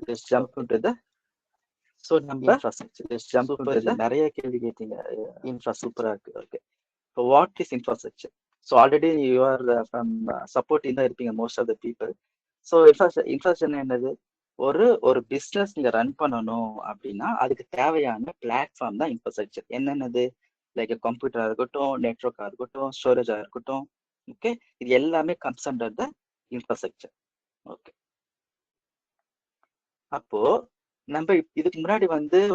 Let's jump into the infrastructure. Let's jump into the நிறைய கேள்வி கேட்டீங்க. Infrastructure இருக்கு. Okay. So what is infrastructure? So already you are from supporting தான் இருப்பீங்க most of the people. So infrastructure என்னது? ஒரு business நீங்க run பண்ணணும் அப்படின்னா அதுக்கு தேவையான பிளாட்ஃபார்ம் தான் இன்ஃப்ராஸ்ட்ரக்சர். என்னென்னது? லைக் கம்ப்யூட்டரா இருக்கட்டும், நெட்வொர்க்கா இருக்கட்டும், ஸ்டோரேஜா இருக்கட்டும். ஓகே, இது எல்லாமே comes under the infrastructure. Okay, அப்போ நம்ம இதுக்கு முன்னாடி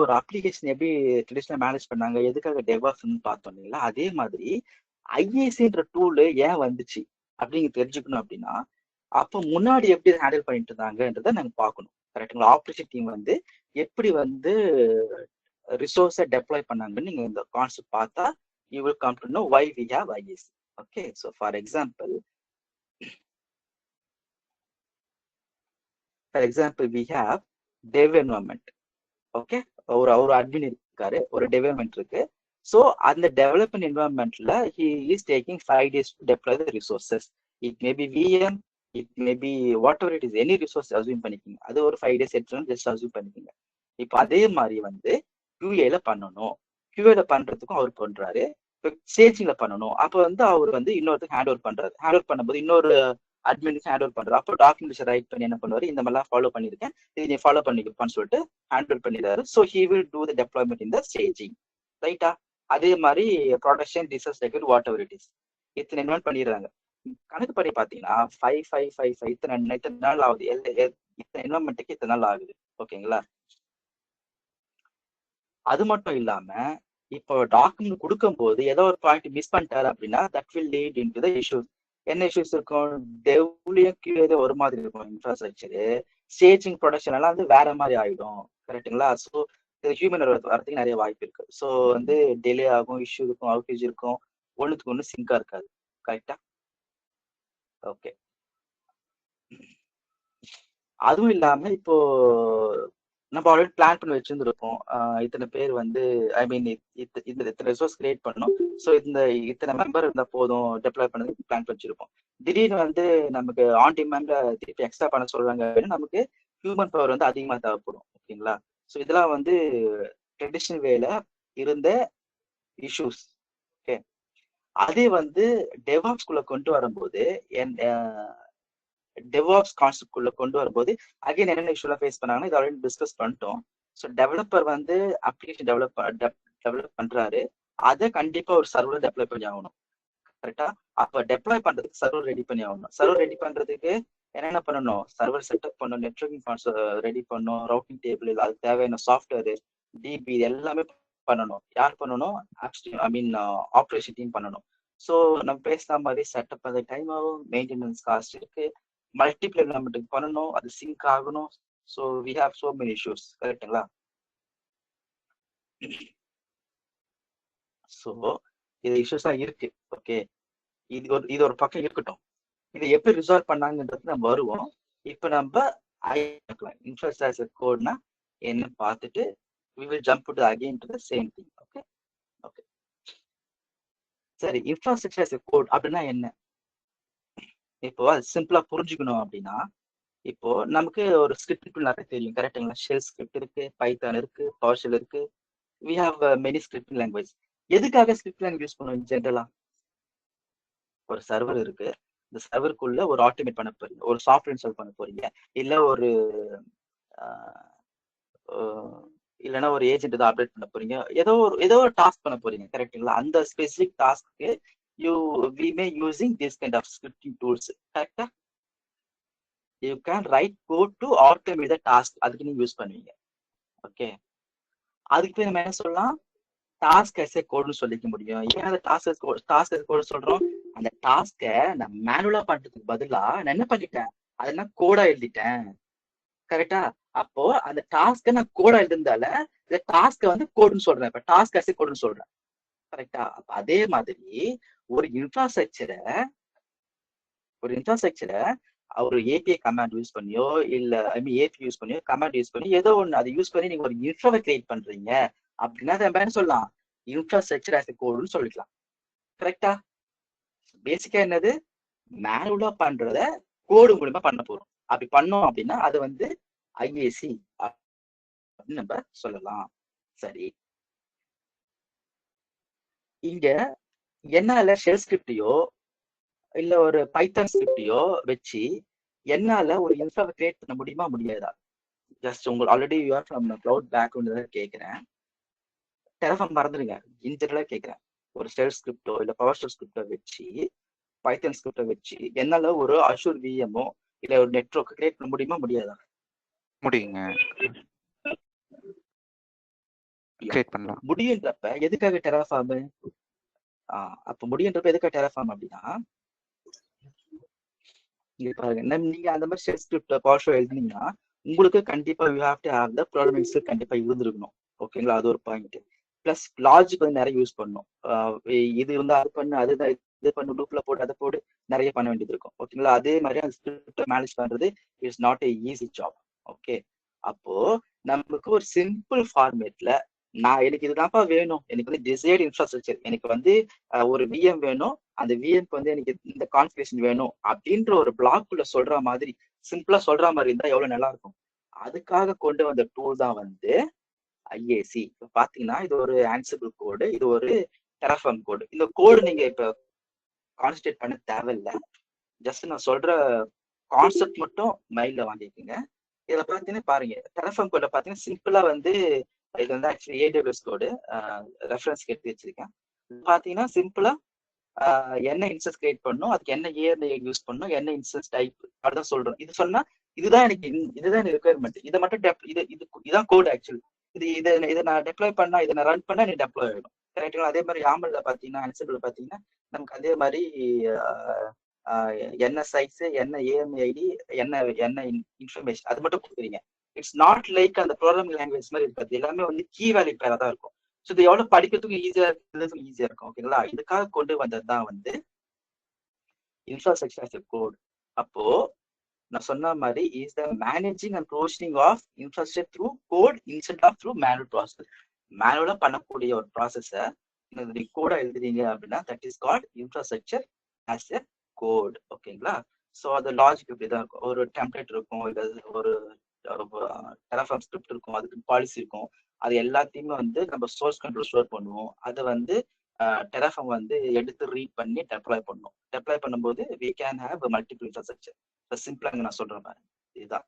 ஒரு அப்ளிகேஷன் எப்படி ட்ரெடிஷனல் மேனேஜ் பண்ணாங்க, எதுக்காக டெவாப்ஸ்ன்னு பார்த்தோம் இல்லைங்களா? அதே மாதிரி ஐஏசின்ற டூல் ஏன் வந்துச்சு அப்படிங்க தெரிஞ்சுக்கணும் அப்படின்னா, அப்போ முன்னாடி எப்படி ஹேண்டில் பண்ணிட்டு இருந்தாங்கன்றதை நாங்க பார்க்கணும். கரெக்டுங்களா? ஆப்ரேஷன் டீம் எப்படி ரிசோர்ஸை டெப்ளாய் பண்ணாங்கன்னு நீங்க இந்த கான்செப்ட் பார்த்தா you will come to know why we have IAC. Okay, so for example we have dev environment. Okay, ஒரு அட்மின் இருக்காரு, ஒரு டெவலப்மெண்ட் இருக்கு. ஸோ அந்த டெவலப்மெண்ட் என்வரன்மெண்ட்ல he is taking 5 days to deploy the resources. It may be VM, it may be whatever it is, any resource assume பண்ணிக்கீங்க. அது ஒரு 5 days just assume பண்ணிக்கீங்க. இப்போ அதே மாதிரி QA பண்ணணும். QA பண்றதுக்கும் அவர் பண்றாரு. இப்போ ஸ்டேஜிங்ல பண்ணணும். அப்போ அவர் இன்னொருத்துக்கு ஹேண்ட் ஓவர் பண்றாரு. ஹேண்ட் ஓவர் பண்ணும்போது இன்னொரு அட்மினுக்கு ஹேண்ட் ஓவர் பண்றாரு. அப்போ டாக்குமெண்டேஷன் ரைட் பண்ணி என்ன பண்ணுவாரு, இந்த மாதிரிலாம் ஃபாலோ பண்ணிருக்கேன், இது நீ ஃபாலோ பண்ணிக்கப்பான்னு சொல்லிட்டு ஹேண்ட் ஓவர் பண்ணிடுறாரு. So he will do the deployment in the staging. ரைட்டா? அதே மாதிரி production, research, security, what ever it is, இத்தனை இன்வென்ட் பண்ணிடுறாங்க. கணக்கு பண்ணி பாத்தீங்கன்னா 5 இத்தனை நாள் ஆகுது. இத்தனை இன்வென்ட்மெண்ட்டுக்கு இத்தனை நாள் ஆகுது. ஓகேங்களா? அது மட்டும் இல்லாம இப்போ டாக்குமெண்ட் கொடுக்கும் போது ஏதோ ஒரு பாயிண்ட் மிஸ் பண்ணிட்டாரு அப்படின்னா that will lead in to the issues. என்ன இஷ்யூஸ் இருக்கும்? டெவ்லியும் கீழே ஒரு மாதிரி இருக்கும் இன்ஃப்ராஸ்ட்ரக்சரு, ஸ்டேஜிங், ப்ரொடக்ஷன் எல்லாம் வேற மாதிரி ஆயிடும். கரெக்டுங்களா? ஸோ ஹியூமன் வரதுக்கு நிறைய வாய்ப்பு இருக்கு. ஸோ டிலே ஆகும், இஷ்யூ இருக்கும், அவுட்டேஜ் இருக்கும், ஒண்ணுத்துக்கு ஒண்ணு சிங்கா இருக்காது. கரெக்டா? ஓகே, அதுவும் இல்லாம இப்போ நம்ம ஆல்ரெடி பிளான் பண்ணி வச்சிருந்துருப்போம். இத்தனை பேர் ஐ மீன் இத்தனை ரிசோர்ஸ் கிரியேட் பண்ணணும். ஸோ இத்தனை மெம்பர் இருந்தா போதும் டெப்ளாய் பண்ணதுக்கு பிளான் வச்சிருப்போம். திடீர்னு நமக்கு ஆன் டிமாண்ட்ல திருப்பி எக்ஸ்ட்ரா பண்ண சொல்றாங்க அப்படின்னா நமக்கு ஹியூமன் பவர் அதிகமா தேவைப்படும். ஓகேங்களா? ஸோ இதெல்லாம் ட்ரெடிஷனல் வேல இருந்த இஷ்யூஸ். ஓகே, அதே டெவாப்ஸ்குள்ள கொண்டு வரும்போது டெவாப்ஸ் கான்செப்ட் குள்ள கொண்டு வரும்போது அகைன் என்னென்ன இஷ்யூல ஃபேஸ் பண்ணாங்கன்னா இது ஆல்ரெடி டிஸ்கஸ் பண்ணிட்டோம். ஸோ டெவலப்பர் அப்ளிகேஷன் டெவலப் பண்றாரு, அதை கண்டிப்பா ஒரு சர்வர் டெப்ளாய் பண்ணி ஆகணும். கரெக்டா? அப்ப டெப்ளாய் பண்றதுக்கு சர்வர் ரெடி பண்ணி ஆகணும். சர்வர் ரெடி பண்றதுக்கு என்னென்ன பண்ணணும்? சர்வர் செட்டப் பண்ணணும், நெட்வொர்க்கிங் ரெடி பண்ணணும், ரவுட்டிங் டேபிள், அதுக்கு தேவையான சாஃப்ட்வேர், டிபி, இது எல்லாமே பண்ணணும். யார் பண்ணணும்? ஐ மீன் ஆப்ரேஷன் டீம் பண்ணணும். ஸோ நம்ம பேசுற மாதிரி செட்டப் பண்ண டைம் ஆகும், மெயின்டெனன்ஸ் காஸ்ட் இருக்கு, மல்டிபிள் என்வரன்மெண்ட்டுக்கு பண்ணணும், அது சிங்க் ஆகணும். So we have so many issues. கரெக்டுங்களா? ஸோ இது இஷ்யூஸ் தான் இருக்கு. ஓகே, இது ஒரு பக்கம் இருக்கட்டும். இதை எப்படி ரிசால்வ் பண்ணாங்கன்றது நம்ம வருவோம். இப்போ நம்ம இன்ஃப்ராஸ்ட்ரக்சர் கோட்னா என்ன பார்த்துட்டு we will jump to again to the same thing. Okay okay, சரி. இன்ஃப்ராஸ்ட்ரக்சர் as a கோட் அப்படின்னா என்ன? இப்போ அது சிம்பிளா புரிஞ்சுக்கணும் அப்படின்னா, இப்போ நமக்கு ஒரு ஸ்கிரிப்ட் நிறைய தெரியும். கரெக்டுங்களா? ஷெல் ஸ்கிரிப்ட் இருக்கு, பைத்தான் இருக்கு, பவர் ஷெல் இருக்கு. we have many scripting language. எதுக்காக ஸ்கிரிப்ட் லாங்குவேஜ் யூஸ் பண்ணுவோம் ஜென்ரலா? ஒரு சர்வர் இருக்கு, இந்த சர்வருக்குள்ள ஒரு ஆட்டோமேட் பண்ண போறீங்க, ஒரு சாஃப்ட்வேர் இன்ஸ்டால் பண்ண போறீங்க, இல்ல இல்லைன்னா ஒரு ஏஜென்ட் தான் அப்டேட் பண்ண போறீங்க, ஏதோ ஒரு டாஸ்க் பண்ண போறீங்க. கரெக்டுங்களா? அந்த specific task we may using this kind of scripting tools. கரெக்டா? you can write code to automate the task. அதுக்கு நீங்க யூஸ் பண்ணுவீங்க. ஓகே, அதுக்கு பேர் நம்ம என்ன சொல்லலாம்? டாஸ்க் as a கோட்னு சொல்லிக்க முடியும். ஏன் அந்த டாஸ்க் as கோட் சொல்றோம்? அந்த டாஸ்கை நான் மேனுவலா பண்றதுக்கு பதிலா நான் என்ன பண்ணிட்டேன், அதை நான் கோடா எழுதிட்டேன். கரெக்டா? அப்போ அந்த டாஸ்கை நான் கோடா எழுதுனால இந்த டாஸ்கை கோடுன்னு சொல்றேன். இப்ப டாஸ்க் as a கோடுன்னு சொல்றேன். கரெக்டா? அப்ப அதே மாதிரி ஒரு இன்ஃப்ராஸ்ட்ரக்சரை ஒரு ஏபிஐ கமாண்ட் யூஸ் பண்ணியோ இல்ல ஏபி யூஸ் பண்ணியோ கமாண்ட் யூஸ் பண்ணி ஏதோ ஒண்ணு அதை யூஸ் பண்ணி நீங்க ஒரு இன்ஃப்ராவை கிரியேட் பண்றீங்க அப்படின்னா என்ன சொல்லலாம்? இன்ஃப்ராஸ்ட்ரக்சர் as a கோடுன்னு சொல்லிக்கலாம். கரெக்டா? பேசிக்கா என்னது? மேனுவலா பண்றத கோடு மூலமா பண்ண போறோம். அப்படி பண்ணோம் அப்படின்னா அது ஐஏசி அப்படின்னு நம்ம சொல்லலாம். சரி, இங்க என்னால ஷெல் ஸ்கிரிப்டையோ இல்ல ஒரு பைத்தான் ஸ்கிரிப்டையோ வச்சு என்னால ஒரு இன்ஃப்ராவை கிரியேட் பண்ண முடியுமா முடியாதா? ஜஸ்ட் உங்களுக்கு already you are from cloud background தான் கேட்கிறேன். டெராஃபார்ம் மறந்துடுங்க, இன்ஜெனரலா கேட்கிறேன். ஒரு ஷெல் ஸ்கிரிப்டோ இல்ல பவர் ஷெல் ஸ்கிரிப்டோ வச்சு பைத்தன் ஸ்கிரிப்டை வச்சு என்னால ஒரு அஷூர் விஎம்ஓ இல்ல ஒரு நெட்வொர்க் கிரியேட் பண்ண முடியுமா முடியாதா? முடியுங்க, கிரியேட் பண்ணலாம். முடியுன்றப்ப எதுக்காக டெராஃபார்ம்? அப்ப முடியுன்றப்ப எதுக்காக டெராஃபார்ம் அப்படின்னா, இங்க பாருங்க, நீங்க அந்த மாதிரி ஷெல் ஸ்கிரிப்ட் பவர் ஷோ எழுதினீங்கன்னா உங்களுக்கு கண்டிப்பா you have to have the programming skill கண்டிப்பா இருந்திருக்கணும். ஓகேங்களா, அது ஒரு பாயிண்ட். பிளஸ் லாஜிக் வந்து நிறைய யூஸ் பண்ணணும். இது வந்து அது பண்ணு, அதுதான் இது பண்ணு, லூப்ல போட்டு அதை போட்டு நிறைய பண்ண வேண்டியது இருக்கும். ஓகேங்களா, அதே மாதிரி அந்த ஸ்கிரிப்ட் மேனேஜ் பண்றது it's not a easy job. Okay, அப்போ நமக்கு ஒரு சிம்பிள் ஃபார்மேட்ல எனக்கு இதுதான்ப்பா வேணும், எனக்கு வந்து டிசைர்ட் இன்ஃப்ராஸ்ட்ரக்சர், எனக்கு வந்து ஒரு விஎம் வேணும், அந்த விஎம்க்கு வந்து எனக்கு இந்த கான்ஃபிகரேஷன் வேணும் அப்படின்ற ஒரு பிளாக்குள்ள சொல்ற மாதிரி சிம்பிளா சொல்ற மாதிரி இருந்தா எவ்வளவு நல்லா இருக்கும். அதுக்காக கொண்டு வந்த டூல் தான் வந்து ஐஏசி. இப்ப பாத்தீங்கன்னா இது ஒரு ஆன்சிபிள் கோடு, இது ஒரு டெராஃபார்ம் கோடு. இந்த கோடு நீங்க இப்ப கான்சன்ட்ரேட் பண்ண தேவையில்லை, ஜஸ்ட் நான் சொல்ற கான்செப்ட் மட்டும் மைண்ட்ல வாங்கிக்கோங்க. இதுல பாத்தீங்கன்னா பாருங்க, டெராஃபார்ம் கோட்ல பாத்தீங்கன்னா சிம்பிளா வந்து இது வந்து ஆக்சுவலி ஏடபிள்யூஎஸ் கோடு ரெஃபரன்ஸ் எடுத்து வச்சிருக்கேன். பாத்தீங்கன்னா சிம்பிளா என்ன இன்ஸ்டன்ஸ் கிரியேட் பண்ணும், அதுக்கு என்ன ஏஆர் யூஸ் பண்ணும், என்ன இன்ஸ்டன்ஸ் டைப் அப்படிதான் சொல்றோம். இது சொன்னா இதுதான் எனக்கு இதுதான் ரெக்குயர்மெண்ட், இதை மட்டும் இதுதான் கோட் ஆக்சுவலி. இதை நான் டெப்ளாய் பண்ணா, இதை நான் ரன் பண்ணா எனக்கு டெப்ளாய் ஆகிடும். கரெக்டுங்களா? அதே மாதிரி யாமல்ல பாத்தீங்கன்னா அன்சிபிள் பாத்தீங்கன்னா நமக்கு அதே மாதிரி என்ன சைஸ், என்ன ஏஎம்ஐடி, என்ன என்ன இன்ஃபர்மேஷன் அது மட்டும் கொடுக்குறீங்க. இட்ஸ் நாட் லைக் அந்த ப்ரோக்ராமிங் லாங்குவேஜ் மாதிரி இருக்காது, எல்லாமே வந்து கீ வேல்யூ பேரா தான் இருக்கும். ஸோ இது எவ்வளவு படிக்கிறதுக்கும் ஈஸியா இருக்கிறதுக்கும் ஈஸியா இருக்கும். ஓகேங்களா, இதுக்காக கொண்டு வந்தது தான் வந்து இன்ஃப்ராஸ்ட்ரக்சர் as a கோட். அப்போ நான் சொன்ன மாதிரி is the managing and provisioning of infrastructure through code instead of through manual process. மேனுவலா பண்ணக்கூடிய ஒரு ப்ராசஸை நீங்க கோடா எழுதுறீங்க அப்படின்னா that is called infrastructure as a code. ஓகேங்களா, ஸோ அது லாஜிக் இப்படிதான் இருக்கும். ஒரு டெம்ப்ளேட் இருக்கும், இல்லை ஒரு டெராஃபார்ம் ஸ்கிரிப்ட் இருக்கும், அதுக்கு பாலிசி இருக்கும். அது எல்லாத்தையுமே வந்து நம்ம சோர்ஸ் கண்ட்ரோல் ஸ்டோர் பண்ணுவோம். அதை வந்து டெராஃபார்ம் வந்து எடுத்து ரீட் பண்ணி டெப்ளாய் பண்ணும். டெப்ளாய் பண்ணும்போது we can have a multiple infrastructure. சிம்பிளா நான் சொல்றேன் பாருங்க, இதுதான்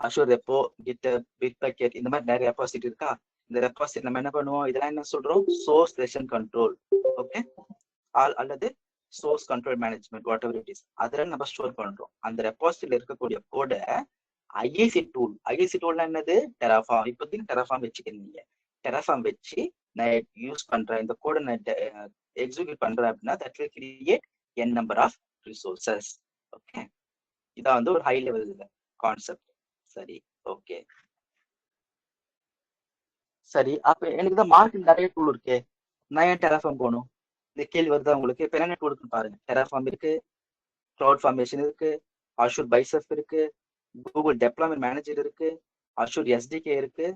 அஷூர் ரெப்போ, கிட்டப், பிட்பக்கெட், இந்த மாதிரி நிறைய ரெபாசிட் இருக்கா. இந்த ரெபாசிட் நம்ம என்ன பண்ணுவோம், இதெல்லாம் என்ன சொல்றோம், சோர்ஸ் வெர்ஷன் கண்ட்ரோல். ஓகே, அல்லது source control management, what ever it is, அதில் நம்ம ஸ்டோர் பண்றோம். அந்த ரெபாசிட்டில இருக்கக்கூடிய கோடை ஐஏசி டூல். ஐஏசி டூல்னா என்னது, டெராஃபார்ம். இப்போதைக்கு டெராஃபார்ம் வச்சுக்கிறீங்க. டெராஃபார்ம் வச்சு நான் யூஸ் பண்றேன், இந்த கோடை நான் எக்ஸிக்யூட் பண்றேன் அப்படின்னா that will create an number of resources. Okay, இதான் வந்து ஒரு ஹை லெவல் கான்செப்ட். சரி, ஓகே. சரி, அப்ப எனக்கு தான் மார்க்கெட் நிறைய டூல் இருக்கு, நான் ஏன் டெராஃபார்ம் போகணும்? இந்த கேள்வி வருதா உங்களுக்கு? இப்ப என்ன டூல் இருக்குன்னு பாருங்க. டெராஃபார்ம் இருக்கு, கிளவுட் ஃபார்மேஷன் இருக்கு, அஷூர் பைசெப் இருக்கு, கூகுள் டெப்ளாய்மெண்ட் மேனேஜர் இருக்கு, அஷூர் எஸ்டிகே இருக்கு,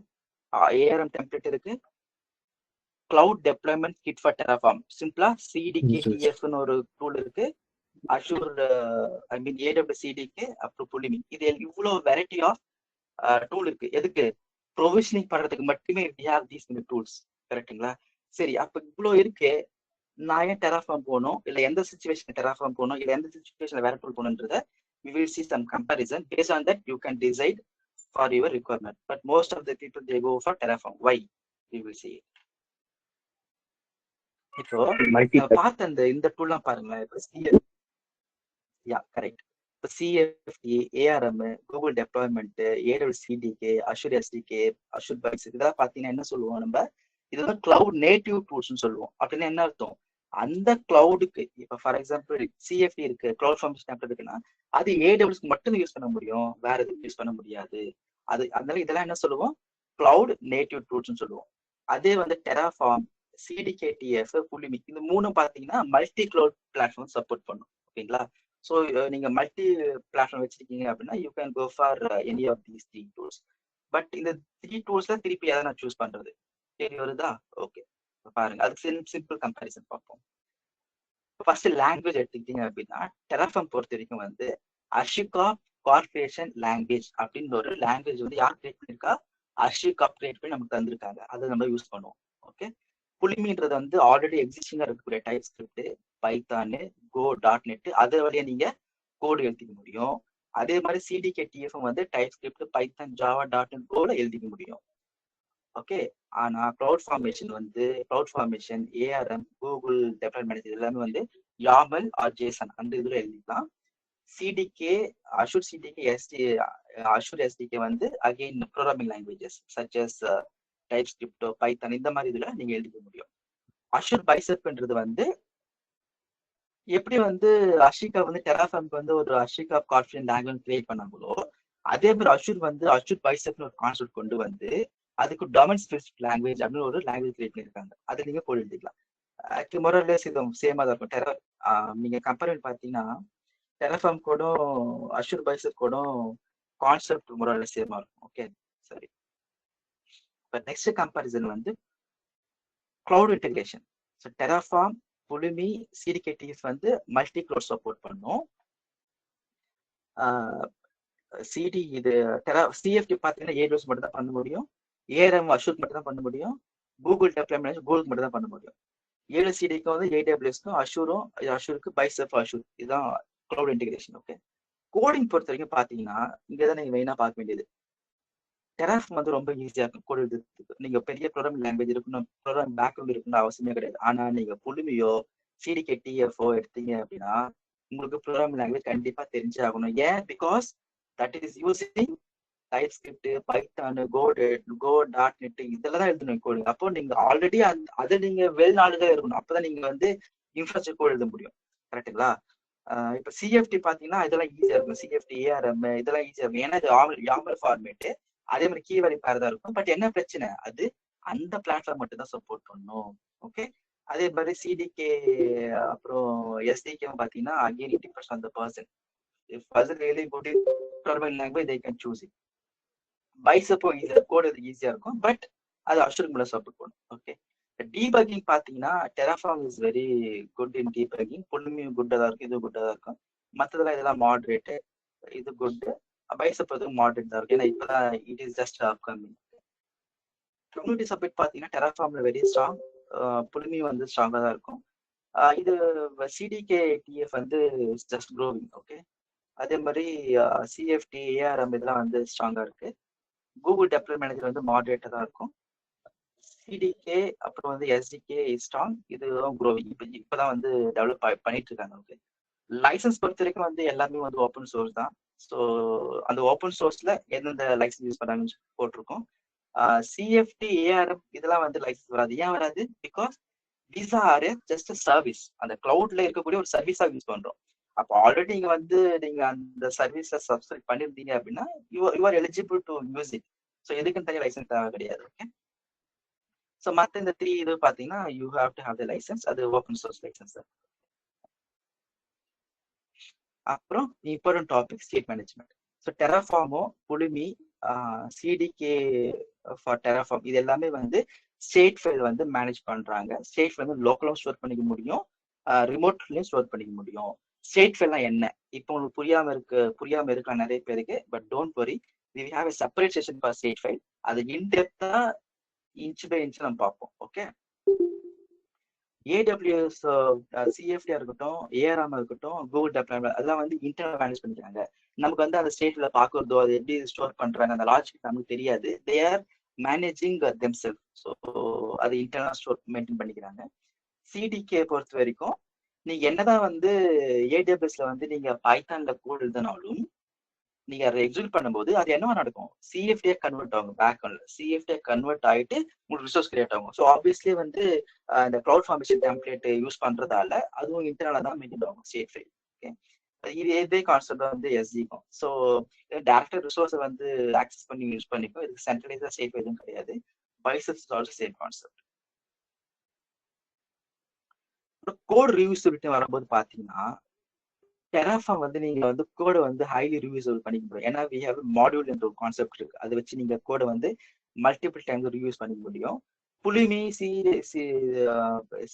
ஏஆர்எம் டெம்ப்ளேட் இருக்கு, cloud deployment kit for Terraform, சிம்பிளா சிடிகேடிஎஃப்னு ஒரு டூல் இருக்கு, அஷூர் ஐ மீன் ஏடபிள்யூ சிடிக்கு, அப்புறம் புள்ளிமி. இது இவ்வளவு வெரைட்டி ஆஃப் டூல் இருக்கு. எதுக்கு? ப்ரொவிஷனிங் பண்றதுக்கு மட்டுமே we have these many tools. கரெக்டுங்களா? சரி, அப்ப இவ்வளவு இருக்கு, நான் ஏன் டெராஃபார்ம் போகணும், இல்ல எந்த சிச்சுவேஷன் டெராஃபார்ம் போகணும், இல்ல எந்த சிச்சுவேஷன்ல வேற tool போகணுன்றத we will see some comparison. Based on that you can decide for your requirement, but most of the people they go for Terraform. Why? We will see it. இப்போ பார்த்த இந்த டூல்லாம் பாருங்களேன். இப்போ யா கரெக்ட். இப்போ CFT, ARM, Google deployment, AW CDK, Azure SDK, Azure பைஸ், இதெல்லாம் பாத்தீங்கன்னா என்ன சொல்லுவோம் நம்ம, இதெல்லாம் கிளவுட் நேட்டிவ் டூல்ஸ்னு சொல்லுவோம். அப்படின்னு என்ன அர்த்தம், அந்த கிளவுடுக்கு இப்ப ஃபார் எக்ஸாம்பிள் சிஎஃப்டி இருக்கு, கிளவுட் ஃபார்மேஷன் டெம்ப்ளேட் இருக்குன்னா அது ஏடபிள்யூஸ்க்கு மட்டும் யூஸ் பண்ண முடியும், வேற எதுவும் யூஸ் பண்ண முடியாது. அது அதனால இதெல்லாம் என்ன சொல்லுவோம், கிளவுட் நேட்டிவ் டூல்ஸ்னு சொல்லுவோம். அதே வந்து டெராஃபார்ம், சிடிகேடிஎஃப், புள்ளிமி, இந்த மூணும் பாத்தீங்கன்னா மல்டி கிளவுட் பிளாட்ஃபார்ம் சப்போர்ட் பண்ணும். ஓகேங்களா, ஸோ நீங்க மல்டி பிளாட்ஃபார்ம் வச்சிருக்கீங்க அப்படின்னா you can go for any of these 3 tools. But இந்த 3 டூல்ஸ்ல திருப்பி எதை நான் சூஸ் பண்றது, சரி வருதா? ஓகே, பாருங்க, அதுக்கு சிம்பிள் கம்பேரிசன் பார்ப்போம். ஃபர்ஸ்ட் லாங்குவேஜ் எடுத்துக்கிட்டீங்க அப்படின்னா டெராஃபார்ம் பொறுத்த வரைக்கும் வந்து அஷிகா கார்பரேஷன் லாங்குவேஜ் அப்படின்னு ஒரு லாங்குவேஜ் வந்து யார் கிரியேட் பண்ணிருக்கா? அஷிகா கிரியேட் பண்ணி நமக்கு தந்திருக்காங்க. அதை நம்ம யூஸ் பண்ணுவோம். ஓகே. புலிமின்றது வந்து ஆல்ரெடி எக்ஸிஸ்டிங்கா இருக்கக்கூடிய TypeScript, Python, Go, .NET அது வழியா நீங்க கோடு எழுதிக்க முடியும். அதே மாதிரி சிடிகே டிஎஃப் வந்து TypeScript, Python, Java, .NET கோல எழுதிக்க முடியும். ஓகே. ஆனா CloudFormation, ARM, Google development manager எல்லாமே வந்து யாமல் ஆர் ஜேசன் அந்த இதுல எழுதிக்கலாம். CDK, Azure CDK, Azure SDK வந்து again programming languages such as type ஸ்கிரிப்டோ, பைத்தான் இந்த மாதிரி இதுல நீங்க எழுதிக்க முடியும். அஷூர் பைசெப்ன்றது வந்து எப்படி வந்து அஷிகா வந்து டெராஃபார்ம்க்கு வந்து ஒரு அஷிகா கார்பரேஷன் லாங்குவேஜ் கிரியேட் பண்ணாங்களோ, அதே மாதிரி அஷூர் வந்து அஷூர் பைசெப்னு ஒரு கான்செப்ட் கொண்டு வந்து அதுக்கு டொமைன் ஸ்பெசிபிக் லாங்குவேஜ் அப்படின்னு ஒரு லாங்குவேஜ் கிரியேட் பண்ணியிருக்காங்க. அதை நீங்க கோட் எழுதிக்கலாம். மொரல்லஸ் இது சேமா தான் இருக்கும். நீங்க கம்பேர் பண்ணி பார்த்தீங்கன்னா டெராஃபார்ம் கோடும் அஷூர் பைசெப் கோடும் கான்செப்ட் மொரல்லஸ் சேமா இருக்கும். ஓகே, சரி. இப்போ நெக்ஸ்ட் கம்பேரிசன் வந்து கிளவுட் இன்டெகிரேஷன். ஸோ டெராஃபார்ம், புலிமி, சிடிகேடிஎஃப் வந்து மல்டி கிளவுட் சப்போர்ட் பண்ணும். சிடி இது சிஎஃப்டி பார்த்தீங்கன்னா AWS மட்டும் தான் பண்ண முடியும். ஏஆர்எம் அஷூர் மட்டும் தான் பண்ண முடியும். கூகுள் டெவலப்மெண்ட் கூகுளுக்கு மட்டும் தான் பண்ண முடியும். 7 சிடிக்கு வந்து AWSக்கும் அஷூருக்கு பைசெப் அஷூர் இதுதான் கிளவுட் இன்டெகிரேஷன். ஓகே. கோடிங் பொறுத்த வரைக்கும் பார்த்தீங்கன்னா இங்கே தான் நீங்கள் மெயினாக பார்க்க வேண்டியது. டெராஃபார்ம் வந்து ரொம்ப ஈஸியாக இருக்கும் கோட் எழுதுறதுக்கு. நீங்கள் பெரிய ப்ரோக்ராமிங் லாங்குவேஜ் இருக்கணும், ப்ரோக்ராம் பேக்ரவுண்ட் இருக்கணும்னு அவசியமே கிடையாது. ஆனால் நீங்கள் புலிமியோ சிடிகே டிஎஃப்ஓ எடுத்தீங்க அப்படின்னா உங்களுக்கு ப்ரோக்ராமிங் லாங்குவேஜ் கண்டிப்பாக தெரிஞ்சே ஆகணும். ஏன்? Because that is using TypeScript, Python, Go, .NET இதெல்லாம் தான் எழுதணும் கோடு. அப்போ நீங்க ஆல்ரெடி அதை நீங்க வெல் நாலேஜா இருக்கணும். அப்பதான் நீங்க வந்து இன்ஃப்ராஸ்ட்ரக்சர் கோட் எழுத முடியும். கரெக்டுங்களா? இப்போ சிஎஃப்டி பாத்தீங்கன்னா இதெல்லாம் ஈஸியா இருக்கும். சிஎஃப்டி, ஏஆர்எம் இதெல்லாம் ஈஸியா இருக்கும். ஏன்னா இது யாமல் ஃபார்மேட், அதே மாதிரி கீவேர்டு பேர் தான் இருக்கும். பட் என்ன பிரச்சனை? அது அந்த பிளாட்ஃபார்ம் மட்டும் தான் சப்போர்ட் பண்ணும். ஓகே. அதே மாதிரி சிடிகே அப்புறம் எஸ்டிகே பாத்தீங்கன்னா again it depends on the person. If person really good in programming language, they can choose it. பைசெப்போ ஈஸியா கோட் ஈஸியா இருக்கும். பட் அது அஷூர் மேல சப்போர்ட் பண்ணும். ஓகே. டீபக்கிங் பாத்தீங்கன்னா Terraform is very good in debugging. புல்லுமியும் குட்டா தான் இருக்கும், இது குட்டா தான் இருக்கும். மற்றதெல்லாம் இதெல்லாம் மாடரேட், இது குட். பைசெப் வந்து மாடரேட் தான் இருக்கும். ஏன்னா இப்பதான் it is just upcoming. Community support பாத்தீங்கன்னா டெராஃபார்ம்ல வெரி ஸ்ட்ராங், புல்லுமி வந்து ஸ்ட்ராங்கா தான் இருக்கும். இது சிடிகே டிஎஃப் வந்து ஜஸ்ட் க்ரோவிங். ஓகே. அதே மாதிரி சிஎஃப்டி, ஏஆர்எம் இதெல்லாம் வந்து ஸ்ட்ராங்கா இருக்கு. கூகுள் டெவலப்மெண்ட் மேனேஜர் வந்து மாடரேட்டா தான் இருக்கும். சிடிகே அப்புறம் வந்து எஸ்டிகே ஸ்ட்ராங், இதுவும் க்ரோவிங். இப்பதான் வந்து டெவலப் பண்ணிட்டு இருக்காங்க. ஓகே. லைசன்ஸ் பொறுத்த வரைக்கும் வந்து எல்லாமே வந்து ஓப்பன் சோர்ஸ் தான். ஸோ அந்த ஓப்பன் சோர்ஸ்ல எந்தெந்த லைசன்ஸ் யூஸ் பண்ணாங்கன்னு போட்டிருக்கோம். சிஎஃப்டி, ஏஆர்எம் இதெல்லாம் வந்து லைசன்ஸ் வராது. ஏன் வராது? Because these are just a service. அந்த கிளவுட்ல இருக்கக்கூடிய ஒரு சர்வீஸா யூஸ் பண்றோம். அப்போ ஆல்ரெடி நீங்க அந்த சர்வீஸை சப்ஸ்கிரைப் பண்ணிருந்தீங்க அப்படின்னா you are eligible to use it. So எதுக்குன்னு தனியாக லைசன்ஸ் தேவை கிடையாது. ஓகே. ஸோ மற்ற இந்த 3 இது பார்த்தீங்கன்னா you have to have the license. அது ஓப்பன் சோர்ஸ் லைசன்ஸ். அப்புறம் important topic state management. So டெராஃபார்மோ, புலிமி, சிடிகே ஃபார் டெராஃபார்ம் இது எல்லாமே வந்து ஸ்டேட் ஃபைல் வந்து மேனேஜ் பண்றாங்க. ஸ்டேட் ஃபைல் வந்து லோக்கலும் ஸ்டோர் பண்ணிக்க முடியும், ரிமோட்லயும் ஸ்டோர் பண்ணிக்க முடியும். ஸ்டேட் ஃபைல்னா என்ன? இப்போ உங்களுக்கு புரியாம இருக்கலாம் நிறைய பேருக்கு. But don't worry, we have a separate session for state file. அது இன்டெப்தா இன்ச் பை இன்ச் நம்ம பார்ப்போம். ஓகே. ஏடபிள்யூஎஸ் சிஎஃப்டியா இருக்கட்டும், ஏஆர்எம் இருக்கட்டும், கூகுள் டெவலப்மெண்ட் அதெல்லாம் வந்து இன்டர்னல் மேனேஜ் பண்ணிக்கிறாங்க. நமக்கு வந்து அந்த ஸ்டேட்ல பாக்குறதோ அது எப்படி ஸ்டோர் பண்றாங்க அந்த லாஜிக் நமக்கு தெரியாது. They are managing themself. So அது இன்டர்னல் ஸ்டோர் மெயின்டைன் பண்ணிக்கிறாங்க. சிடிகே பொறுத்த வரைக்கும் நீங்க என்னதான் வந்து ஏடபிள்யூஎஸ்ல வந்து நீங்க பைத்தான்ல கோட் எழுதினாலும் நீங்க அதை எக்ஸிக்யூட் பண்ணும்போது அது என்னவா நடக்கும்? சிஎஃப்டியா கன்வெர்ட் ஆகும். பேக்ல சிஎஃப்டியா கன்வெர்ட் ஆகிட்டு உங்களுக்கு ரிசோர்ஸ் கிரியேட் ஆகும். ஸோ ஆப்வியஸ்லி வந்து இந்த கிளவுட் ஃபார்மேஷன் டெம்ப்ளேட் யூஸ் பண்றதால அதுவும் இன்டர்னலா தான் மெயின்டைன் ஆகும் ஸ்டேட் ஃபைல். ஓகே. இதே கான்செப்ட் வந்து எஸ்ஜிக்கும். ஸோ டேரக்டா ரிசோர்ஸை வந்து ஆக்சஸ் பண்ணி யூஸ் பண்ணிக்கும். இதுக்கு சென்ட்ரலைஸா சேஃப் எதுவும் கிடையாது. Biceps also same concept. Code reusability வரும்போது பாத்தீங்கன்னா டெராஃபார்ம் வந்து நீங்க வந்து கோடை வந்து ஹைலி ரியூசபிள் பண்ணிக்க முடியும். ஏன்னா we have மாடியூல் என்ற ஒரு கான்செப்ட் இருக்கு. அதை வச்சு நீங்க கோடை வந்து மல்டிபிள் டைம்ஸ் ரீயூஸ் பண்ணிக்க முடியும். புலிமி,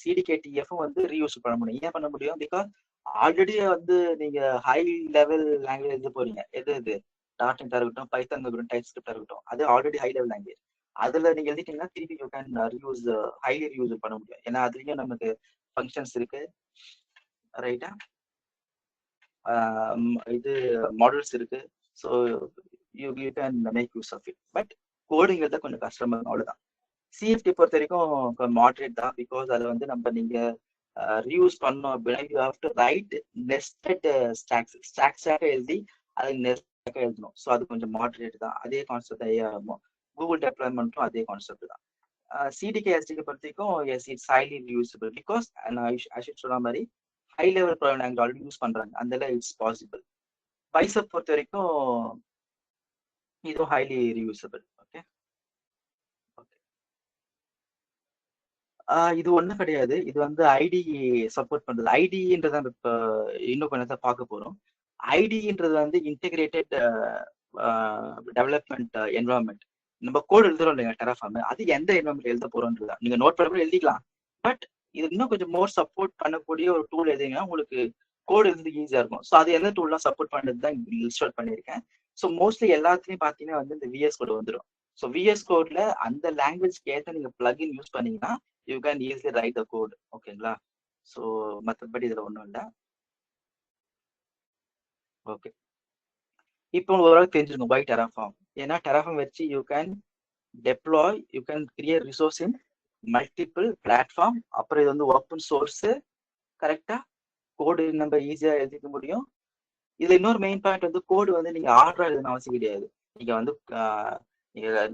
சிடிகேடிஎஃப் வந்து ரீயூஸ் பண்ண முடியும். ஏன் பண்ண முடியும்? பிகாஸ் ஆல்ரெடி வந்து நீங்க ஹை லெவல் லாங்குவேஜ் எழுத போறீங்க. எது டாட்நெட்டா இருக்கட்டும், பைத்தான் இருக்கட்டும், டைப் ஸ்கிரிப்டா இருக்கட்டும், அது ஆல்ரெடி ஹை லெவல் லாங்குவேஜ். அதுல நீங்க எழுதிட்டீங்கன்னா திருப்பி you can reuse highly reuse பண்ண முடியும். ஏன்னா அதுலயும் நமக்கு ஃபங்க்ஷன்ஸ் இருக்கு, ரைட்டா? இது மாடல்ஸ் இருக்கு. So you can make use of it. But coding எழுத கொஞ்சம் கஷ்டமா இருக்கும், அவ்வளவுதான். சிஎஃப்டி பொறுத்த வரைக்கும் மாடரேட் தான். பிகாஸ் அதை வந்து நீங்க ரியூஸ் பண்ணோம் அப்படின்னா you have to write nested ஸ்டாக்ஸாக எழுதி அதை நெஸ்டாக எழுதணும். ஸோ அது கொஞ்சம் மாடரேட் தான். அதே கான்செப்ட் ஆகும். கூகுள் டெப்ளாய்மெண்ட்டும் அதே கான்செப்ட் தான். சிடிகே எஸ்டிகே பொறுத்த வரைக்கும் S it's highly reusable. Because Ashith சொன்ன மாதிரி ஹை லெவல் ப்ராப்ளம் நாங்கள் ஆல்ரெடி யூஸ் பண்றாங்க, அந்த இட்ஸ் பாசிபிள். பைசப் பொறுத்த வரைக்கும் இதுவும் ஹைலி ரியூசபிள். ஓகே, இது ஒண்ணும் கிடையாது. இது வந்து ஐடி சப்போர்ட் பண்றது. ஐடின்றத இப்ப இன்னும் கொஞ்சம் பார்க்க போறோம். ஐடின்றது வந்து இன்டெகிரேட்டட் டெவலப்மெண்ட் என்வரான்மெண்ட். நம்ம கோட் எழுதுறோம் இல்லைங்க டெராஃபார்ம், அது எந்த என்வரான்மெண்ட் எழுத போறோம்ன்றதா. நீங்க நோட் பண்ண எழுதிக்கலாம். பட் இது இன்னும் கொஞ்சம் மோர் சப்போர்ட் பண்ணக்கூடிய ஒரு டூல் எழுதிங்கன்னா உங்களுக்கு கோட் எழுதுறதுக்கு ஈஸியா இருக்கும். ஸோ அது எந்த டூல்லாம் சப்போர்ட் பண்ணுறது தான் இன்ஸ்டால் பண்ணியிருக்கேன். ஸோ மோஸ்ட்லி எல்லாத்துலயும் பாத்தீங்கன்னா வந்து இந்த விஎஸ் கோட் வந்துடும். ஸோ விஎஸ் கோட்ல அந்த லாங்குவேஜ்க்கு ஏற்ற நீங்க பிளக்இன் யூஸ் பண்ணீங்கன்னா you can easily write the code. ஓகேங்களா? ஸோ மற்றபடி இதுல ஒன்றும் இல்லை. ஓகே, இப்போ ஓரளவுக்கு தெரிஞ்சிருக்கும் பை டெராஃபார்ம். ஏன்னா டெராஃபார்ம் வச்சு you can deploy, you can create resource in multiple platform. அப்புறம் இது வந்து ஓப்பன் சோர்ஸ், கரெக்டா? கோடு நம்ம ஈஸியா எழுதிக்க முடியும். இதுல இன்னொரு மெயின் பாயிண்ட் வந்து கோடு வந்து நீங்க ஆர்டரா எழுதணும் அவசியம் கிடையாது. நீங்க வந்து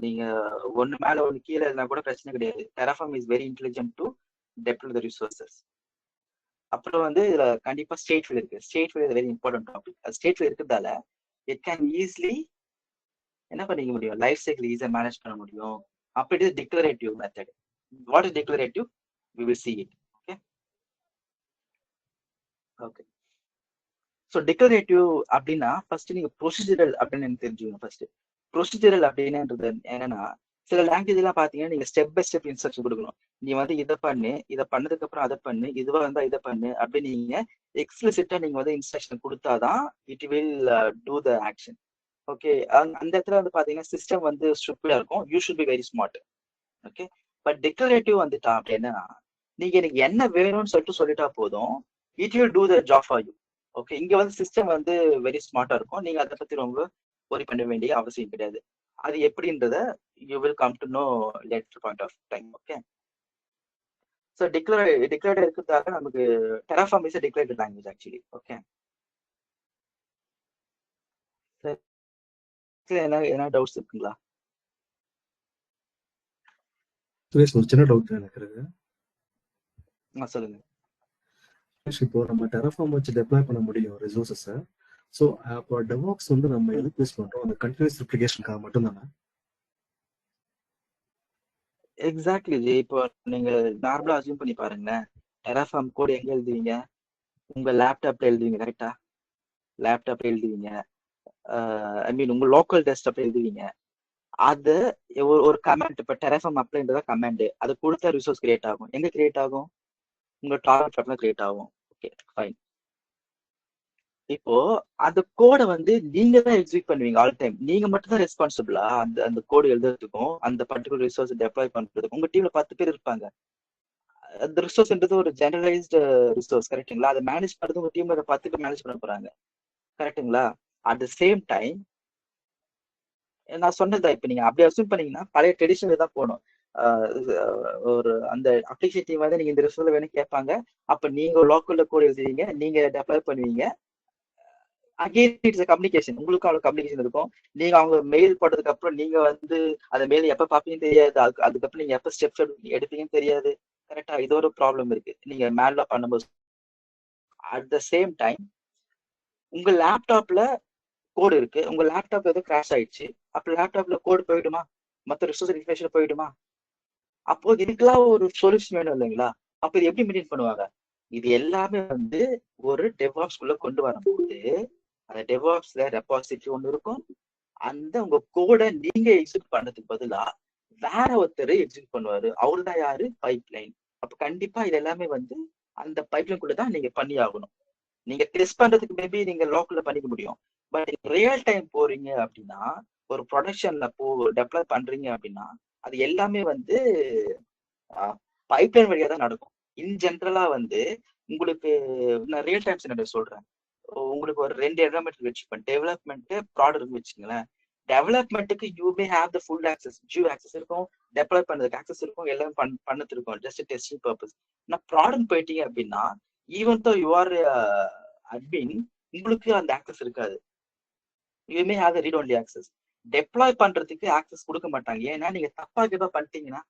நீங்க ஒண்ணு மேல ஒண்ணு கீழே எழுதினா கூட பிரச்சனை கிடையாது. Terraform is very intelligent to deploy the resources. அப்புறம் வந்து இதுல கண்டிப்பா ஸ்டேட்ஃபுல் இருக்கு. Stateful is very important topic. அது ஸ்டேட்ஃபுல் இருக்கிறதால இட் கேன் ஈஸிலி என்ன பண்ணிக்க முடியும், லைஃப் சைக்கிள் ஈஸியா மேனேஜ் பண்ண முடியும். அப்படி declarative method. What is declarative? we will see it. okay okay so declarative அப்படின்னா ஃபர்ஸ்ட் நீங்க ப்ரொசீஜரல் அப்படின்னு எனக்கு தெரிஞ்சுக்கணும். ஃபர்ஸ்ட் ப்ரொசீஜரல் அப்படின்றது என்னன்னா, சில லாங்குவேஜ் எல்லாம் பாத்தீங்கன்னா நீங்க ஸ்டெப் பை ஸ்டெப் இன்ஸ்ட்ரக்ஷன் கொடுக்கணும். நீ வந்து இதை பண்ணு, இதை பண்ணதுக்கு அப்புறம் அதை பண்ணு, இதுவா இருந்தா இதை பண்ணு அப்படின்னு நீங்க எக்ஸ்பிளிசிட்டா நீங்க வந்து இன்ஸ்ட்ரக்ஷன் கொடுத்தாதான் it will do the action. Okay, அந்த இடத்துல வந்து பாத்தீங்கன்னா சிஸ்டம் வந்து ஸ்ட்ரிக்டா இருக்கும். You should be very smart. Okay, but declarative வந்துட்டா அப்படின்னா நீங்க எனக்கு என்ன வேணும்னு சொல்லிட்டா போதும், it will do the job for you. Okay, இங்க வந்து சிஸ்டம் வந்து வெரி ஸ்மார்ட்டா இருக்கும். நீங்க அதை பத்தி ரொம்ப ஒரி பண்ண வேண்டிய அவசியம் கிடையாது. அது எப்படின்றத you will come to know later point of time. Okay, so declared இருக்கிறதால நமக்கு Terraform is declared language actually. Okay, என்ன டவுட்ஸ் இருக்குங்களா? ஒரு சின்ன டவுட் எனக்கு இருக்கு. சொல்லுங்க. இப்போ நம்ம டெராஃபார்ம் வச்சு டெப்ளாய் பண்ண முடியும் ரிசோர்ஸஸை. ஸோ அப்போ டெவாப்ஸ் வந்து நம்ம எதுக்கு யூஸ் பண்றோம்? அந்த கண்டினியூஸ் ரெப்ளிகேஷனுக்காக மட்டும் தானே? Exactly G. இப்போ நீங்க நார்மலா அசியூம் பண்ணி பாருங்களேன், டெராஃபார்ம் கோட் எங்க எழுதுவீங்க? உங்க லேப்டாப்ல எழுதுவீங்க, கரெக்டா? லேப்டாப்ல எழுதுவீங்க, ஐ மீன் உங்க லோக்கல் டெஸ்க்டாப்ல எழுதுவீங்க. அது ஒரு கமாண்ட், இப்போ டெராஃபார்ம் அப்ளைன்றதா கமாண்ட், அது கொடுத்தா ரிசோர்ஸ் கிரியேட் ஆகும். எங்க கிரியேட் ஆகும்? உங்க டார்கெட் பட்டன் கிரியேட் ஆகும். Okay fine. இப்போ அந்த கோடை வந்து நீங்க தான் எக்ஸிக்யூட் பண்ணுவீங்க ஆல் டைம். நீங்க மட்டும் தான் ரெஸ்பான்சிபிளா அந்த கோடு எழுதுறதுக்கும் அந்த பர்டிகுலர் ரிசோர்ஸ் டெப்ளாய் பண்றதுக்கும்? உங்க டீம்ல 10 பேர் இருப்பாங்க. அந்த ரிசோர்ஸ்ன்றது ஒரு ஜெனரலைஸ்டு ரிசோர்ஸ், கரெக்டுங்களா? அதை மேனேஜ் பண்றது உங்க டீம்ல 10 பேர் மேனேஜ் பண்ண போறாங்க, கரெக்டுங்களா? அட் த சேம் டைம் நான் சொன்னதா இப்ப நீங்க அப்படி அசூம் பண்ணீங்கன்னா பழைய ட்ரெடிஷனல் தான் போகணும். ஒரு அந்த அப்ளிகேஷன் டீம் வந்து நீங்க இந்த ரிசோர்ஸ் வேணும் கேட்பாங்க. அப்ப நீங்க லோக்கல்ல கோட் எழுதுவீங்க, நீங்க டெப்ளாய் பண்ணுவீங்க. Again it's communication. உங்களுக்கு அவ்வளவு கம்யூனிகேஷன் இருக்கும். நீங்க அவங்க மெயில் போட்டதுக்கு அப்புறம் நீங்க வந்து அந்த மெயில் எப்ப பாப்பீங்கன்னு தெரியாது. அதுக்கப்புறம் நீங்க எப்ப ஸ்டெப்ஸ் எடுப்பீங்கன்னு தெரியாது, கரெக்டா? இது ஒரு ப்ராப்ளம் இருக்கு நீங்க மேன்ல பண்ணும்போது. அட் த சேம் டைம் உங்க லேப்டாப்ல கோடு இருக்கு, உங்க லேப்டாப் ஏதோ கிராஷ் ஆயிடுச்சு. அப்ப லேப்டாப்ல கோடு போயிடுமா? மற்ற ரிசோர்ஸ் இன்ஃபர்மேஷன் போயிடுமா? அப்போ இதுக்கெல்லாம் ஒரு சொல்யூஷன் வேணும் இல்லைங்களா? அப்ப இது எப்படி மெயின்டைன் பண்ணுவாங்க? இது எல்லாமே வந்து ஒரு டெவாப்ஸ்குள்ள கொண்டு வரும்போது அந்த டெவாப்ஸ்ல ரெபாசிட்டரி ஒண்ணு இருக்கும். அந்த உங்க கோடை நீங்க எக்ஸிக்யூட் பண்ணதுக்கு பதிலா வேற ஒருத்தர் எக்ஸிக்யூட் பண்ணுவாரு. அவரு தான் யாரு? Pipe line. அப்ப கண்டிப்பா இது எல்லாமே வந்து அந்த பைப் லைன் கூட தான் நீங்க பண்ணி ஆகணும். நீங்க டெஸ்ட் பண்றதுக்கு மேபி நீங்க லோக்கல்ல பண்ணிக்க முடியும். பட் ரியல் டைம் போறீங்க அப்படின்னா, ஒரு ப்ரொடக்ஷன்ல டெப்ளாய் பண்றீங்க அப்படின்னா, அது எல்லாமே வந்து பைப்லைன் வழியா தான் நடக்கும். இன் ஜென்ரலா வந்து உங்களுக்கு நான் ரியல் டைம் சினாரியோ சொல்றேன். உங்களுக்கு ஒரு 2 என்விரான்மெண்ட் வச்சுப்பேன். டெவலப்மெண்ட், ப்ராடக்ட் வச்சுங்களேன். டெவலப்மெண்ட்டுக்கு you may have the full access, ஜியோ ஆக்சஸ் இருக்கும், டெப்ளாய் பண்ணதுக்கு ஆக்சஸ் இருக்கும், எல்லாம் பண்ணது இருக்கும், ஜஸ்ட் டெஸ்டிங் பர்பஸ். நான் ப்ராடக்ட் போயிட்டீங்க அப்படின்னா, even though you are admin, உங்களுக்கு அந்த ஆக்சஸ் இருக்காது. You may have the read only access. Deploy பண்றதுக்கு ஆக்சஸ் கொடுக்க மாட்டாங்க. ஏன்னா நீங்க தப்பா கிட்ட பண்ணிட்டீங்கன்னா,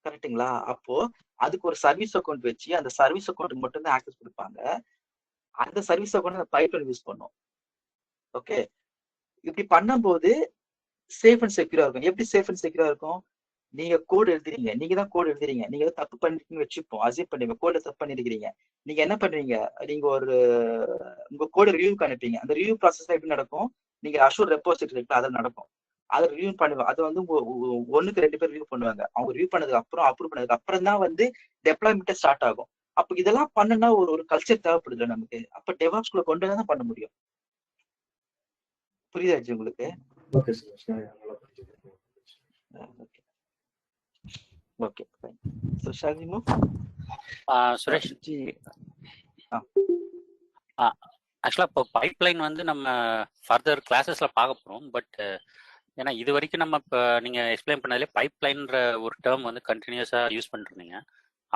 கரெக்டுங்களா? அப்போ அதுக்கு ஒரு சர்வீஸ் அக்கௌண்ட் வச்சு அந்த சர்வீஸ் அக்கௌண்ட்டுக்கு மட்டும் தான் ஆக்சஸ் கொடுப்பாங்க. அந்த சர்வீஸ் அக்கௌண்ட் அந்த பைப்லைன் யூஸ் பண்ணும். ஓகே, இப்படி பண்ணும்போது சேஃப் அண்ட் செக்யூரா இருக்கும். எப்படி சேஃப் அண்ட் செக்யூரா இருக்கும்? நீங்க கோட் எழுதுறீங்க, நீங்க தான் கோட் எழுதுறீங்க, நீங்க தப்பு பண்ணிருக்கீங்கன்னு வச்சுப்போம், அசீவ் பண்ணுவீங்க, கோட்ல தப்பு பண்ணிருக்கிறீங்க. நீங்க என்ன பண்ணுவீங்க? நீங்க ஒரு உங்க கோட் ரிவ்யூக்கு அனுப்பீங்க. அந்த ரிவ்யூ ப்ராசஸ் எப்படி நடக்கும்? நீங்க அஷூர் ரெப்போசிட்டரி இருக்குல்ல, அதில் நடக்கும். அதை ரிவ்யூ பண்ணுவாங்க. அது வந்து 1க்கு 2 பேர் ரிவ்யூ பண்ணுவாங்க. அவங்க ரிவ்யூ பண்ணதுக்கு அப்புறம் அப்ரூவ் பண்ணதுக்கு அப்புறம் தான் வந்து டெப்ளாய்மெண்ட் ஸ்டார்ட் ஆகும். அப்ப இதெல்லாம் பண்ணுனா ஒரு கல்ச்சர் தேவைப்படுது நமக்கு. அப்ப டெவாப்ஸ்குள்ள கொண்டு தான் பண்ண முடியும். புரியுதாச்சு உங்களுக்கு? ஓகே சார், நல்லா புரிஞ்சுக்கிறேன். Okay okay fine. So shall we move? Suresh, ji ஆக்சுவலாக இப்போ பைப்லைன் வந்து நம்ம ஃபர்தர் கிளாஸஸ்ல பார்க்க போகிறோம். பட் ஏன்னா இது வரைக்கும் நம்ம இப்போ நீங்கள் எக்ஸ்பிளைன் பண்ணதுலேயே பைப்லைன்ற ஒரு டேர்ம் வந்து கண்டினியூஸாக யூஸ் பண்ணிருந்தீங்க.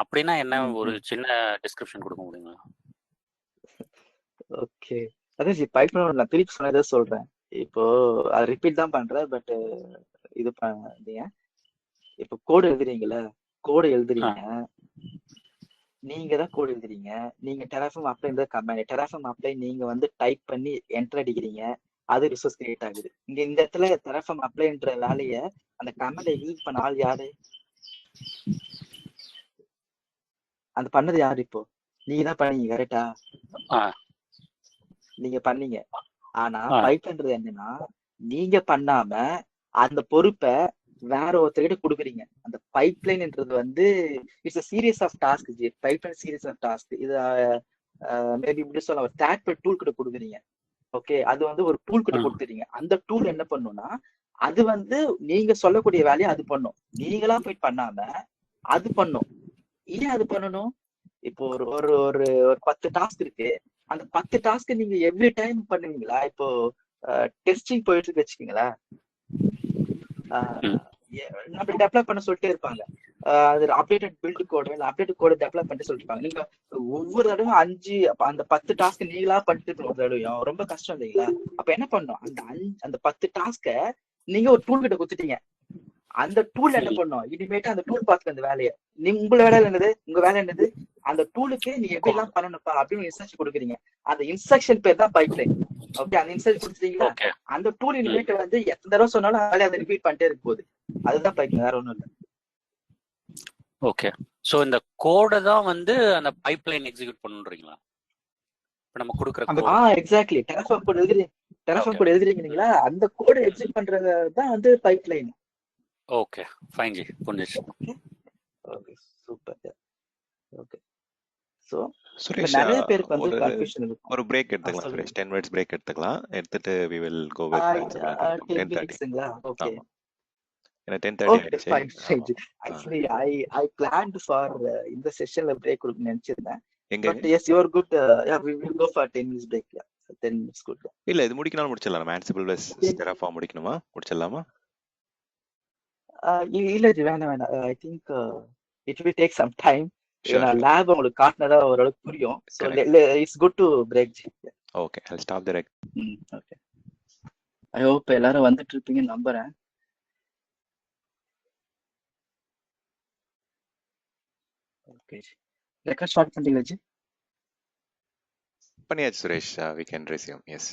அப்படின்னா என்ன ஒரு சின்ன டிஸ்கிரிப்ஷன் கொடுக்க முடியுங்களா? ஓகே, அதான் ஜி பைப்லைன் நான் திருப்பி சொன்னதை சொல்றேன். இப்போ அதை ரிப்பீட் தான் பண்றேன். பட் இது பண்ணீங்க, இப்போ கோடு எழுதுறீங்களா, கோடு எழுதுறீங்க, நீங்க தான் கோட் எழுதுறீங்க. நீங்க டெராஃபார்ம் அப்ளைன்ற கமாண்ட், டெராஃபார்ம் அப்ளை நீங்க வந்து டைப் பண்ணி என்டர் அடிக்கிறீங்க, அது ரிசோர்ஸ் கிரியேட் ஆகுது. இங்க இந்த இடத்துல டெராஃபார்ம் அப்ளைன்ற வேலையை அந்த கமாண்ட் எக்ஸிக்யூட் பண்ண ஆள் யாரு? அந்த பண்ணது யாரு? இப்போ நீங்க தான் பண்ணீங்க, கரெக்டா? நீங்க பண்ணீங்க. ஆனா பைப்ன்றது என்னன்னா, நீங்க பண்ணாம அந்த பொறுப்பை வேற ஒருத்தர்கிட்ட கொடுக்குறீங்க. அந்த பைப்லைன்ன்றது வந்து it's a series of task. Pipeline series of task. இது மேபி இப்படி சொல்லலாம், ஒரு தேர்ட் டூல் கிட்ட கொடுக்குறீங்க. ஓகே, அது வந்து ஒரு டூல் கிட்ட கொடுத்துறீங்க. அந்த டூல் என்ன பண்ணும்னா, அது வந்து நீங்க சொல்லக்கூடிய வேலையை அது பண்ணும். நீங்களா போய் பண்ணாம அது பண்ணும். ஏன் அது பண்ணணும்? இப்போ ஒரு ஒரு ஒரு ஒரு 10 டாஸ்க் இருக்கு. அந்த 10 டாஸ்க் நீங்க எவ்ரி டைம் பண்ணுவீங்களா? இப்போ டெஸ்டிங் போயிட்டு வச்சுக்கீங்களா, நம்ம டெவலப் பண்ண சொல்லிட்டே இருப்பாங்க. அது அப்டேட்டட் பில்ட் கோடு இல்லை அப்டேட்டட் கோடு டெவலப் பண்ணிட்டு சொல்லிருப்பாங்க. நீங்க ஒவ்வொரு தடவையும் 5 அந்த 10 டாஸ்க் நீங்களா பண்ணிட்டு இருக்கணும். ஒரு தடவையும் ரொம்ப கஷ்டம் இல்லைங்களா? அப்ப என்ன பண்ணும், அந்த 10 டாஸ்க நீங்க ஒரு டூல் கிட்ட கொடுத்துட்டீங்க. அந்த டூல் என்ன பண்ணும், இனிமேட்டு அந்த டூல் பார்த்துக்க அந்த வேலையை. உங்களோட வேலை என்னது, உங்க வேலை என்னது, அந்த டூலுக்கு நீ எப்படி எல்லாம் பண்ணணும்ப்பா அப்படின்னு இன்ஸ்ட்ரக்ஷன் கொடுக்குறீங்க. அந்த இன்ஸ்ட்ரக்ஷன் பேர் தான் பைப்லைன். ஓகே, அந்த இன்ஸ்ட்ரக்ஷன் கொடுத்துட்டீங்களா, அந்த டூல் இனிமேட்டு வந்து எத்தனை தடவை சொன்னாலும் வேலையை அதை ரிப்பீட் பண்ணிட்டே இருக்க போகுது. அதுதான் பைப்லைன், வேற ஒண்ணும் இல்லை. ஓகே, சோ இந்த கோடை தான் வந்து அந்த பைப்லைன் எக்ஸிக்யூட் பண்ணுறீங்களா? இப்போ நம்ம கொடுக்குற எக்ஸாக்ட்லி. டெராஃபார்ம் கோட் எழுதுறீங்க, டெராஃபார்ம் கோட் எழுதுறீங்களா, அந்த கோடை எக்ஸிக்யூட் பண்றது தான் வந்து பைப்லைன். ஓகே ஃபைன் ஜி, புரிஞ்சிச்சு. Okay super. Okay, so Suresh, நிறைய பேருக்கு வந்து கன்ஃபியூஷன் இருக்கும். ஒரு பிரேக் எடுத்துக்கலாம் சுரேஷ், 10 minutes பிரேக் எடுத்துக்கலாம். எடுத்துட்டு we will go with 10 minutesங்களா? Okay, ஏன்னா 10:30 ஆயிடுச்சு. ஆக்சுவலி ஐ பிளான்ட் ஃபார் இந்த செஷன்ல பிரேக் கொடுக்க நினைச்சிருந்தேன். எங்க but yes you are good. Yeah we will go for 10 minutes break. Yeah, 10 minutes good. இல்ல இது முடிக்கனாலும் முடிச்சிடலாம். நம்ம Ansible plus Terraform முடிக்கணுமா, முடிச்சிடலாமா? இல்ல ஜி, வேணாம். I think it will take some time. ஏன்னா லேப் உங்களுக்கு காட்டினதா ஓரளவுக்கு புரியும். So it's good to break. Okay, I'll stop the rec. Okay, I hope எல்லாரும் வந்துட்டு இருப்பீங்கன்னு நம்புறேன். ஓகே, ரெக்கார்ட் ஸ்டார்ட் பண்ணிட்டீங்களா ஜி? பண்ணியாச்சு Suresh, we can resume. Yes.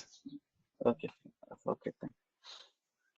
Okay, okay.